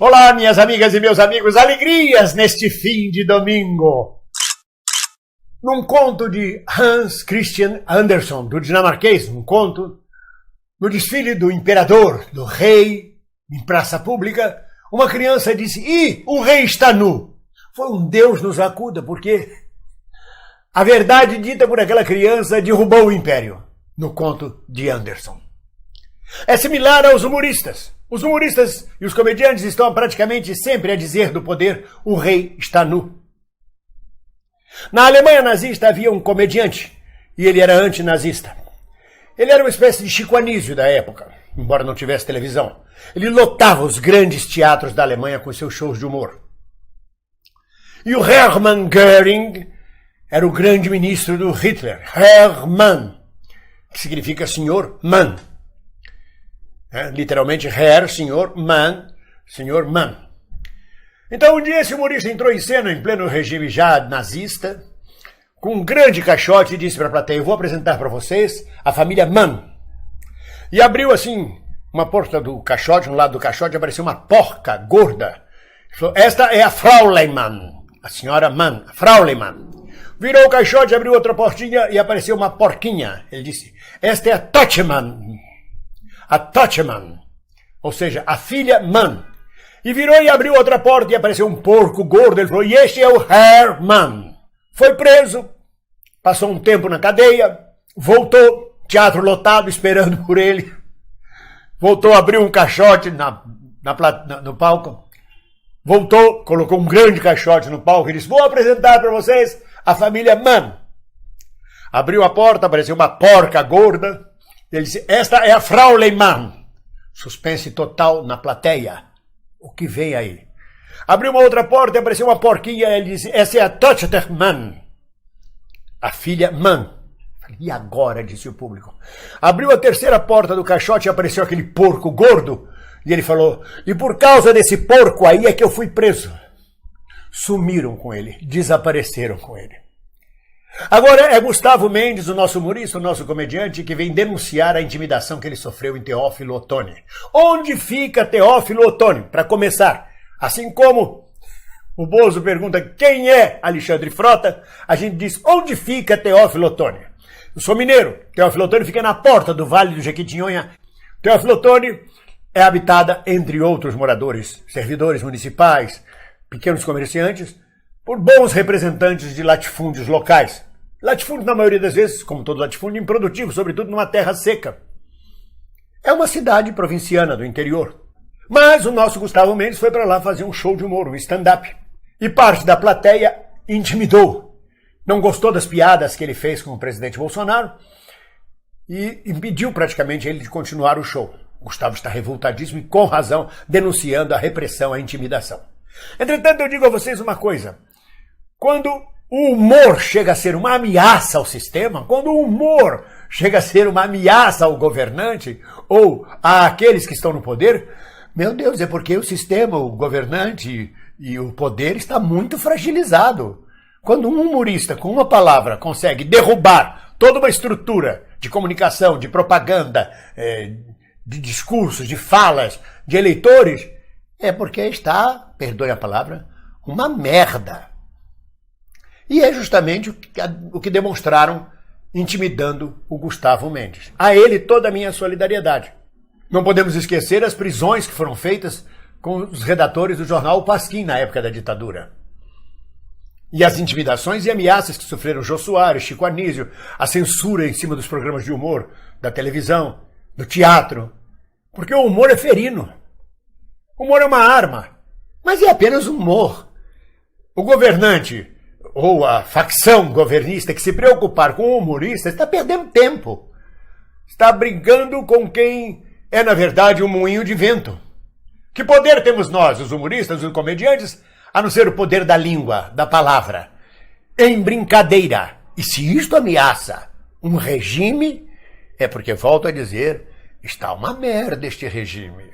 Olá, minhas amigas e meus amigos, alegrias neste fim de domingo. Num conto de Hans Christian Andersen, do dinamarquês, um conto, no desfile do imperador, do rei, em praça pública, uma criança disse: "Ih, o rei está nu." Foi um Deus nos acuda, porque a verdade dita por aquela criança derrubou o império, no conto de Andersen. É similar aos humoristas. Os humoristas e os comediantes estão praticamente sempre a dizer do poder: o rei está nu. Na Alemanha nazista havia um comediante, e ele era antinazista. Ele era uma espécie de Chico Anísio da época, embora não tivesse televisão. Ele lotava os grandes teatros da Alemanha com seus shows de humor. E o Hermann Göring era o grande ministro do Hitler, Hermann, que significa senhor Mann. Literalmente, Herr, senhor, Mann, senhor Mann. Então, um dia esse humorista entrou em cena em pleno regime já nazista, com um grande caixote e disse para a plateia: "Eu vou apresentar para vocês a família Mann." E abriu assim uma porta do caixote, um lado do caixote apareceu uma porca gorda. Ele falou: "Esta é a Fraulein Mann, a senhora Mann, a Fraulein Mann." Virou o caixote, abriu outra portinha e apareceu uma porquinha. Ele disse: "Esta é a Totchmann, a Totchmann, ou seja, a filha Mann." E virou e abriu outra porta e apareceu um porco gordo. Ele falou: "E este é o Hermann." Foi preso, passou um tempo na cadeia, voltou, teatro lotado esperando por ele. Voltou, abriu um caixote no palco. Voltou, colocou um grande caixote no palco e disse: "Vou apresentar para vocês a família Mann." Abriu a porta, apareceu uma porca gorda. Ele disse: "Esta é a Fraulein Mann." Suspense total na plateia. O que vem aí? Abriu uma outra porta e apareceu uma porquinha. Ele disse: "Essa é a Tochter Mann, a filha Mann." E agora? Disse o público. Abriu a terceira porta do caixote e apareceu aquele porco gordo. E ele falou: "E por causa desse porco aí é que eu fui preso." Sumiram com ele, desapareceram com ele. Agora é Gustavo Mendes, o nosso humorista, o nosso comediante, que vem denunciar a intimidação que ele sofreu em Teófilo Otoni. Onde fica Teófilo Otoni? Para começar, assim como o Bozo pergunta quem é Alexandre Frota, a gente diz: onde fica Teófilo Otoni? Eu sou mineiro. Teófilo Otoni fica na porta do Vale do Jequitinhonha. Teófilo Otoni é habitada, entre outros moradores, servidores municipais, pequenos comerciantes, por bons representantes de latifúndios locais. Latifúndio, na maioria das vezes, como todo latifúndio, improdutivo, sobretudo numa terra seca. É uma cidade provinciana do interior. Mas o nosso Gustavo Mendes foi para lá fazer um show de humor, um stand-up. E parte da plateia intimidou. Não gostou das piadas que ele fez com o presidente Bolsonaro e impediu praticamente ele de continuar o show. Gustavo está revoltadíssimo e, com razão, denunciando a repressão, a intimidação. Entretanto, eu digo a vocês uma coisa. Quando o humor chega a ser uma ameaça ao sistema, quando o humor chega a ser uma ameaça ao governante ou àqueles que estão no poder, meu Deus, é porque o sistema, o governante e o poder está muito fragilizado. Quando um humorista com uma palavra consegue derrubar toda uma estrutura de comunicação, de propaganda, de discursos, de falas, de eleitores, é porque está, perdoe a palavra, uma merda. E é justamente o que demonstraram intimidando o Gustavo Mendes. A ele toda a minha solidariedade. Não podemos esquecer as prisões que foram feitas com os redatores do jornal O Pasquim na época da ditadura. E as intimidações e ameaças que sofreram Jô Soares, Chico Anísio, a censura em cima dos programas de humor, da televisão, do teatro. Porque o humor é ferino. O humor é uma arma, mas é apenas humor. O governante ou a facção governista que se preocupar com o humorista está perdendo tempo. Está brigando com quem é, na verdade, um moinho de vento. Que poder temos nós, os humoristas, os comediantes, a não ser o poder da língua, da palavra? Em brincadeira. E se isto ameaça um regime, é porque, volto a dizer, está uma merda este regime.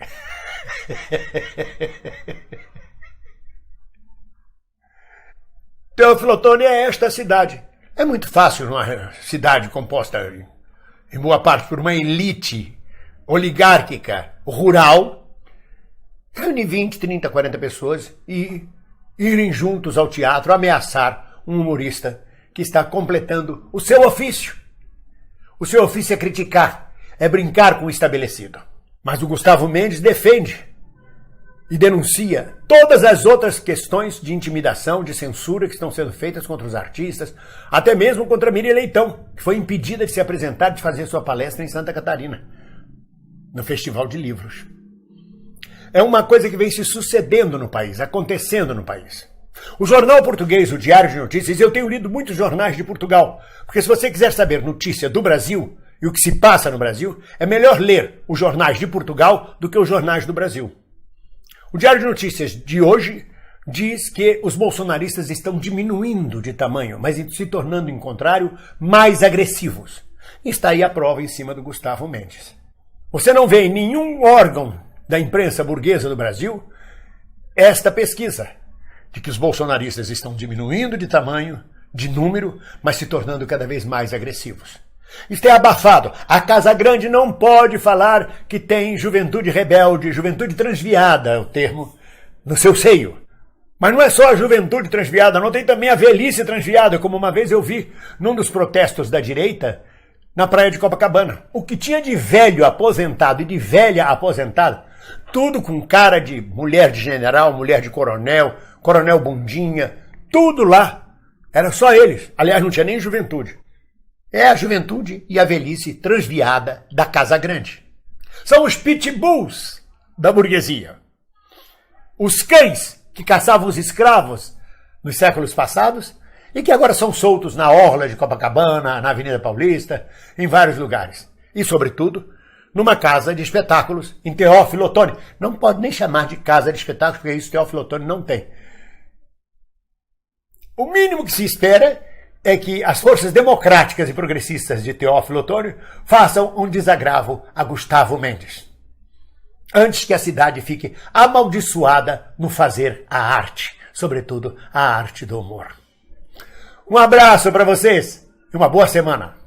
Teófilo Otoni é esta cidade. É muito fácil numa cidade composta em boa parte por uma elite oligárquica rural reunir 20, 30, 40 pessoas e irem juntos ao teatro ameaçar um humorista que está completando o seu ofício. O seu ofício é criticar, é brincar com o estabelecido. Mas o Gustavo Mendes defende e denuncia todas as outras questões de intimidação, de censura que estão sendo feitas contra os artistas, até mesmo contra a Miriam Leitão, que foi impedida de se apresentar, de fazer sua palestra em Santa Catarina, no Festival de Livros. É uma coisa que vem se sucedendo no país, acontecendo no país. O jornal português, o Diário de Notícias, eu tenho lido muitos jornais de Portugal, porque se você quiser saber notícia do Brasil e o que se passa no Brasil, é melhor ler os jornais de Portugal do que os jornais do Brasil. O Diário de Notícias de hoje diz que os bolsonaristas estão diminuindo de tamanho, mas se tornando, em contrário, mais agressivos. E está aí a prova em cima do Gustavo Mendes. Você não vê em nenhum órgão da imprensa burguesa do Brasil esta pesquisa de que os bolsonaristas estão diminuindo de tamanho, de número, mas se tornando cada vez mais agressivos. Isto é abafado. A Casa Grande não pode falar que tem juventude rebelde, juventude transviada, é o termo, no seu seio. Mas não é só a juventude transviada, não tem também a velhice transviada, como uma vez eu vi num dos protestos da direita na praia de Copacabana. O que tinha de velho aposentado e de velha aposentada, tudo com cara de mulher de general, mulher de coronel, coronel bundinha, tudo lá. Era só eles. Aliás, não tinha nem juventude. É a juventude e a velhice transviada da Casa Grande. São os pitbulls da burguesia. Os cães que caçavam os escravos nos séculos passados e que agora são soltos na orla de Copacabana, na Avenida Paulista, em vários lugares. E, sobretudo, numa casa de espetáculos em Teófilo Otoni. Não pode nem chamar de casa de espetáculos, porque isso Teófilo Otoni não tem. O mínimo que se espera é que as forças democráticas e progressistas de Teófilo Otoni façam um desagravo a Gustavo Mendes, antes que a cidade fique amaldiçoada no fazer a arte, sobretudo a arte do humor. Um abraço para vocês e uma boa semana.